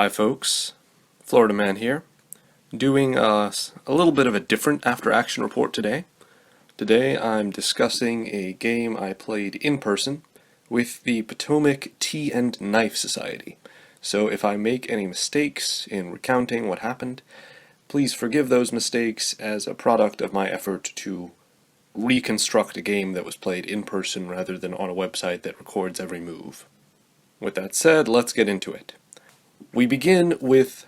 Hi folks, Florida Man here, doing a little bit of a different after-action report today. Today I'm discussing a game I played in person with the Potomac Tea Knife Society. So if I make any mistakes in recounting what happened, please forgive those mistakes as a product of my effort to reconstruct a game that was played in person rather than on a website that records every move. With that said, let's get into it. We begin with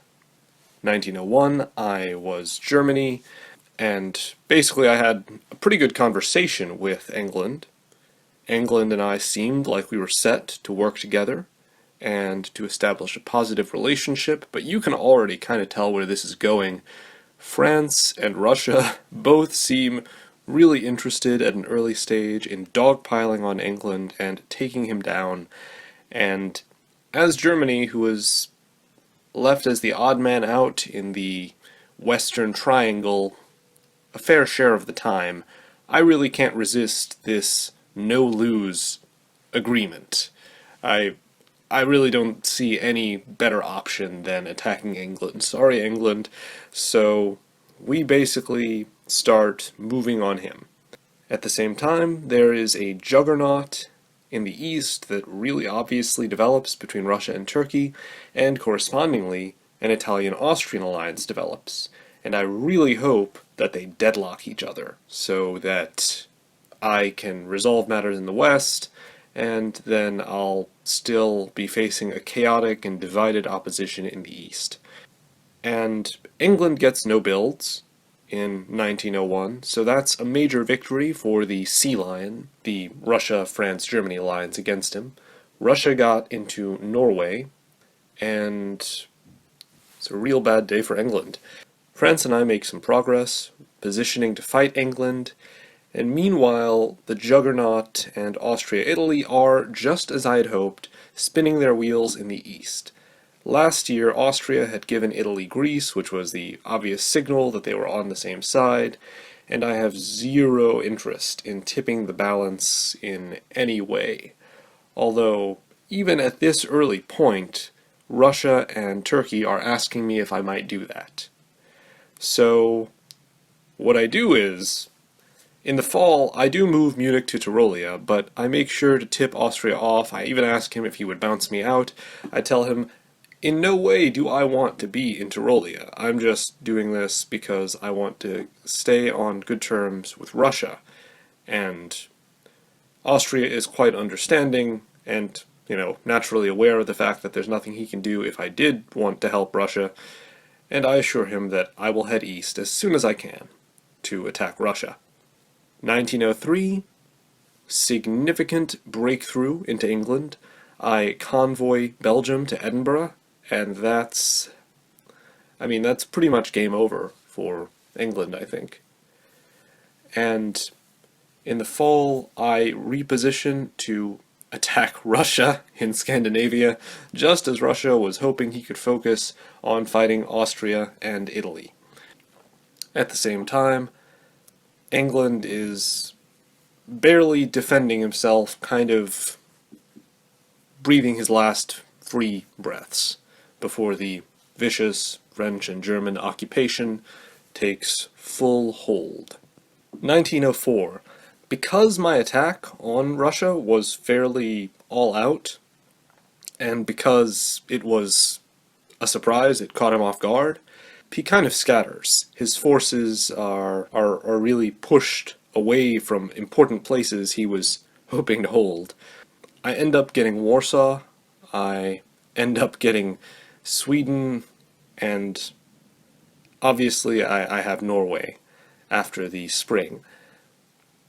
1901. I was Germany, and basically I had a pretty good conversation with England. England and I seemed like we were set to work together and to establish a positive relationship, but you can already kind of tell where this is going. France and Russia both seem really interested at an early stage in dogpiling on England and taking him down, and as Germany, who was left as the odd man out in the Western Triangle a fair share of the time, I really can't resist this no-lose agreement. I really don't see any better option than attacking England. Sorry, England. So we basically start moving on him. At the same time, there is a juggernaut in the east that really obviously develops between Russia and Turkey, and correspondingly, an Italian-Austrian alliance develops. And I really hope that they deadlock each other, so that I can resolve matters in the west, and then I'll still be facing a chaotic and divided opposition in the east. And England gets no builds in 1901, so that's a major victory for the Sea Lion, the Russia-France-Germany alliance against him. Russia got into Norway, and it's a real bad day for England. France and I make some progress, positioning to fight England, and meanwhile the Juggernaut and Austria-Italy are, just as I had hoped, spinning their wheels in the east. Last year, Austria had given Italy Greece, which was the obvious signal that they were on the same side, and I have zero interest in tipping the balance in any way. Although, even at this early point, Russia and Turkey are asking me if I might do that. So, what I do is, in the fall, I do move Munich to Tyrolia, but I make sure to tip Austria off. I even ask him if he would bounce me out. I tell him, in no way do I want to be in Tyrolia. I'm just doing this because I want to stay on good terms with Russia. And Austria is quite understanding and, naturally aware of the fact that there's nothing he can do if I did want to help Russia. And I assure him that I will head east as soon as I can to attack Russia. 1903, significant breakthrough into England. I convoy Belgium to Edinburgh, and that's pretty much game over for England, I think. And in the fall, I reposition to attack Russia in Scandinavia, just as Russia was hoping he could focus on fighting Austria and Italy. At the same time, England is barely defending himself, kind of breathing his last free breaths before the vicious French and German occupation takes full hold. 1904. Because my attack on Russia was fairly all out, and because it was a surprise, it caught him off guard, he kind of scatters. His forces are really pushed away from important places he was hoping to hold. I end up getting Warsaw, I end up getting Sweden, and obviously I have Norway after the spring.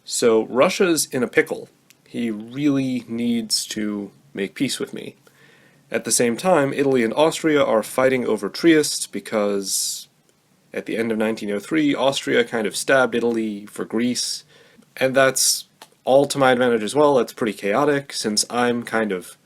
So Russia's in a pickle. He really needs to make peace with me. At the same time, Italy and Austria are fighting over Trieste because at the end of 1903, Austria kind of stabbed Italy for Greece, and that's all to my advantage as well. That's pretty chaotic, since I'm kind of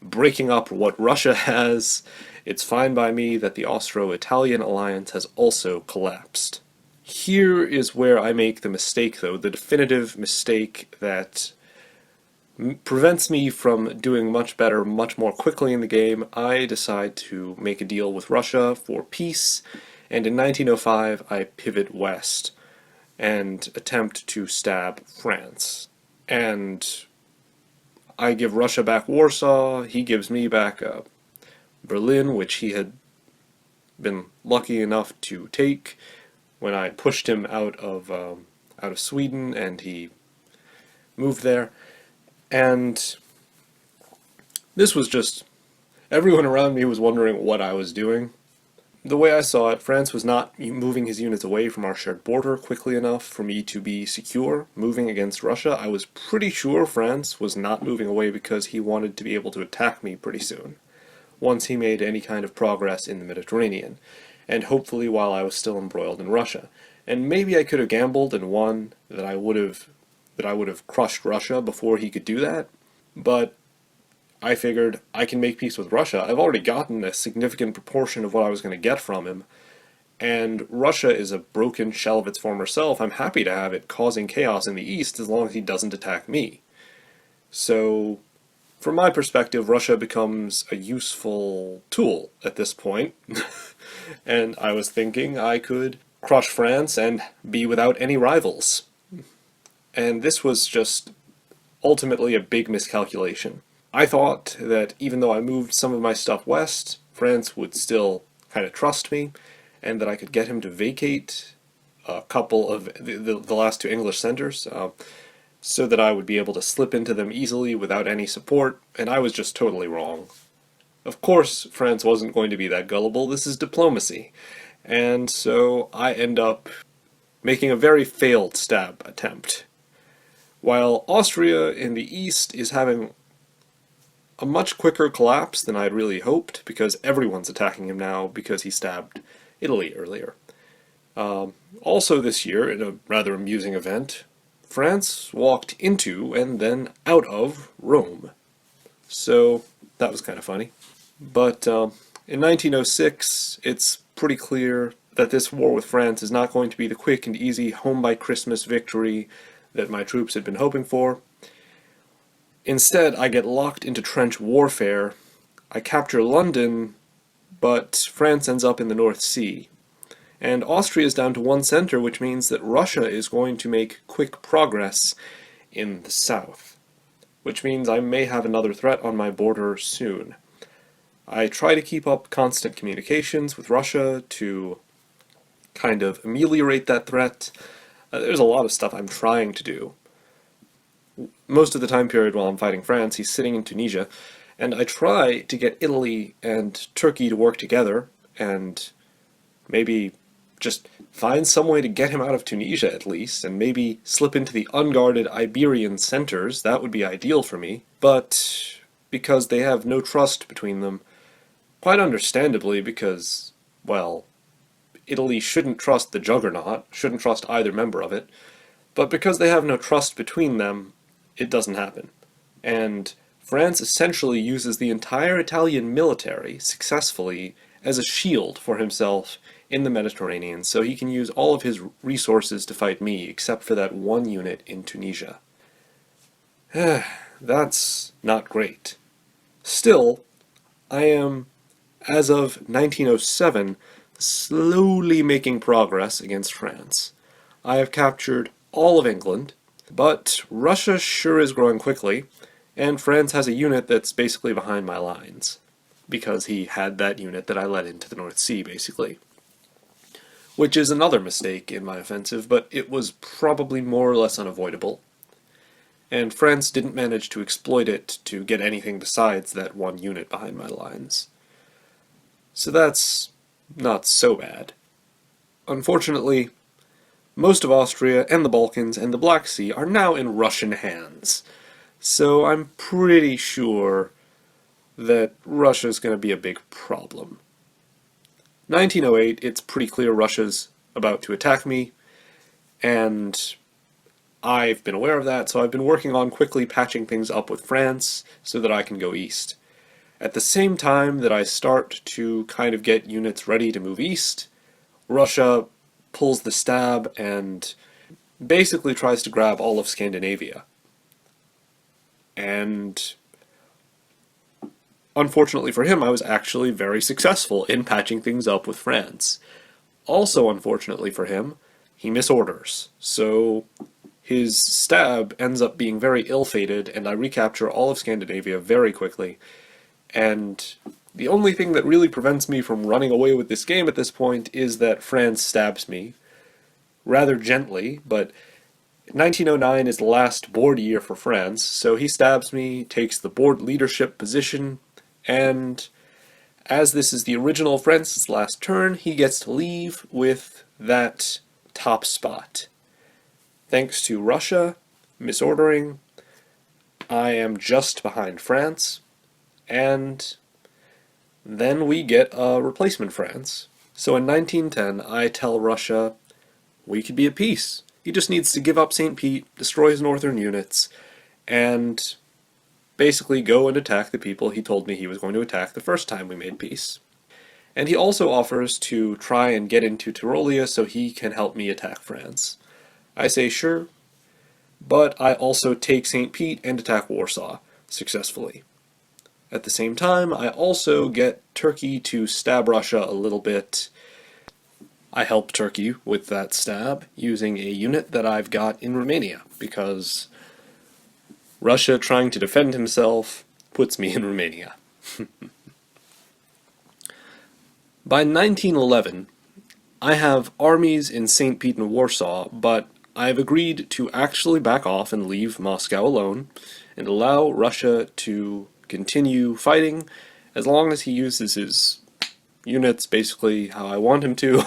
breaking up what Russia has. It's fine by me that the Austro-Italian alliance has also collapsed. Here is where I make the mistake, though, the definitive mistake that prevents me from doing much better, much more quickly in the game, I decide to make a deal with Russia for peace, and in 1905 I pivot west and attempt to stab France. And I give Russia back Warsaw, he gives me back Berlin, which he had been lucky enough to take when I pushed him out of Sweden, and he moved there. And this was just, everyone around me was wondering what I was doing. The way I saw it, France was not moving his units away from our shared border quickly enough for me to be secure moving against Russia. I was pretty sure France was not moving away because he wanted to be able to attack me pretty soon, once he made any kind of progress in the Mediterranean, and hopefully while I was still embroiled in Russia. And maybe I could have gambled and won that I would have crushed Russia before he could do that, but I figured I can make peace with Russia. I've already gotten a significant proportion of what I was going to get from him, and Russia is a broken shell of its former self. I'm happy to have it causing chaos in the East as long as he doesn't attack me. So, from my perspective, Russia becomes a useful tool at this point, and I was thinking I could crush France and be without any rivals. And this was just ultimately a big miscalculation. I thought that even though I moved some of my stuff west, France would still kind of trust me, and that I could get him to vacate a couple of the last two English centers, so that I would be able to slip into them easily without any support, and I was just totally wrong. Of course, France wasn't going to be that gullible. This is diplomacy. And so I end up making a very failed stab attempt. While Austria in the east is having a much quicker collapse than I'd really hoped, because everyone's attacking him now because he stabbed Italy earlier. Also this year, in a rather amusing event, France walked into and then out of Rome. So that was kind of funny. But in 1906, it's pretty clear that this war with France is not going to be the quick and easy home-by-Christmas victory that my troops had been hoping for. Instead, I get locked into trench warfare. I capture London, but France ends up in the North Sea. And Austria is down to one center, which means that Russia is going to make quick progress in the south, which means I may have another threat on my border soon. I try to keep up constant communications with Russia to kind of ameliorate that threat. There's a lot of stuff I'm trying to do. Most of the time period while I'm fighting France, he's sitting in Tunisia, and I try to get Italy and Turkey to work together, and maybe just find some way to get him out of Tunisia at least, and maybe slip into the unguarded Iberian centers. That would be ideal for me. But because they have no trust between them, quite understandably, because, well, Italy shouldn't trust the Juggernaut, shouldn't trust either member of it, but because they have no trust between them, it doesn't happen. And France essentially uses the entire Italian military successfully as a shield for himself in the Mediterranean, so he can use all of his resources to fight me, except for that one unit in Tunisia. That's not great. Still, I am, as of 1907, slowly making progress against France. I have captured all of England, but Russia sure is growing quickly, and France has a unit that's basically behind my lines, because he had that unit that I led into the North Sea, basically. Which is another mistake in my offensive, but it was probably more or less unavoidable. And France didn't manage to exploit it to get anything besides that one unit behind my lines. So that's not so bad. Unfortunately, most of Austria and the Balkans and the Black Sea are now in Russian hands. So I'm pretty sure that Russia's going to be a big problem. 1908, it's pretty clear Russia's about to attack me, and I've been aware of that, so I've been working on quickly patching things up with France so that I can go east. At the same time that I start to kind of get units ready to move east, Russia pulls the stab and basically tries to grab all of Scandinavia. and unfortunately for him, I was actually very successful in patching things up with France. Also, unfortunately for him, he misorders, so his stab ends up being very ill-fated, and I recapture all of Scandinavia very quickly. And the only thing that really prevents me from running away with this game at this point is that France stabs me, rather gently, but 1909 is the last board year for France, so he stabs me, takes the board leadership position, and as this is the original France's last turn, he gets to leave with that top spot. Thanks to Russia misordering, I am just behind France, and then we get a replacement France. So in 1910, I tell Russia, we could be at peace. He just needs to give up St. Pete, destroy his northern units, and basically go and attack the people he told me he was going to attack the first time we made peace. And he also offers to try and get into Tyrolia so he can help me attack France. I say sure, but I also take St. Pete and attack Warsaw successfully. At the same time, I also get Turkey to stab Russia a little bit. I help Turkey with that stab using a unit that I've got in Romania, because Russia trying to defend himself puts me in Romania. By 1911, I have armies in St. Pete and Warsaw, but I've agreed to actually back off and leave Moscow alone, and allow Russia to continue fighting as long as he uses his units basically how I want him to,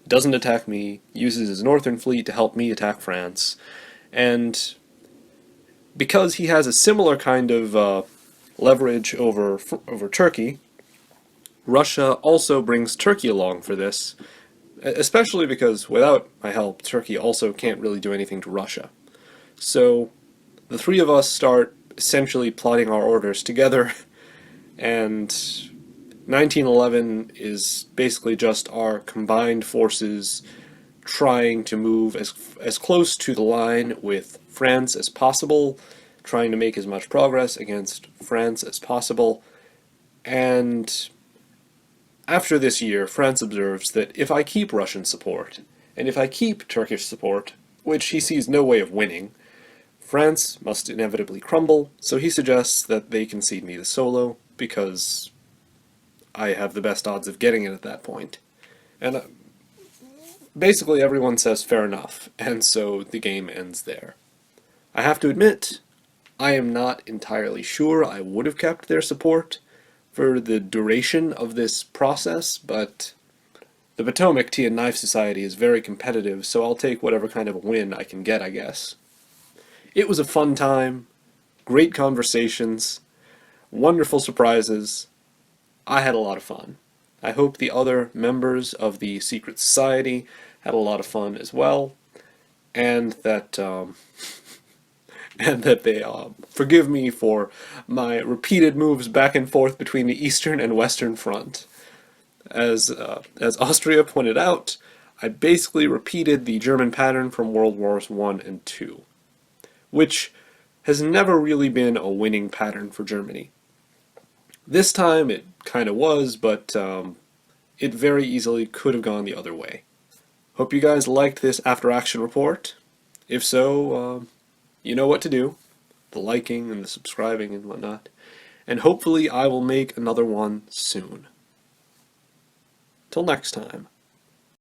doesn't attack me, uses his northern fleet to help me attack France, and because he has a similar kind of leverage over Turkey, Russia also brings Turkey along for this, especially because without my help, Turkey also can't really do anything to Russia. So the three of us start essentially plotting our orders together, and 1911 is basically just our combined forces trying to move as close to the line with France as possible, trying to make as much progress against France as possible, and after this year, France observes that if I keep Russian support, and if I keep Turkish support, which he sees no way of winning, France must inevitably crumble, so he suggests that they concede me the solo, because I have the best odds of getting it at that point. And basically everyone says fair enough, and so the game ends there. I have to admit, I am not entirely sure I would have kept their support for the duration of this process, but the Potomac Tea Knife Society is very competitive, so I'll take whatever kind of win I can get, I guess. It was a fun time, great conversations, wonderful surprises. I had a lot of fun. I hope the other members of the secret society had a lot of fun as well, and that they forgive me for my repeated moves back and forth between the Eastern and Western Front. As Austria pointed out, I basically repeated the German pattern from World Wars I and II, which has never really been a winning pattern for Germany. This time it kind of was, but it very easily could have gone the other way. Hope you guys liked this after-action report. If so, you know what to do. The liking and the subscribing and whatnot. And hopefully I will make another one soon. Till next time.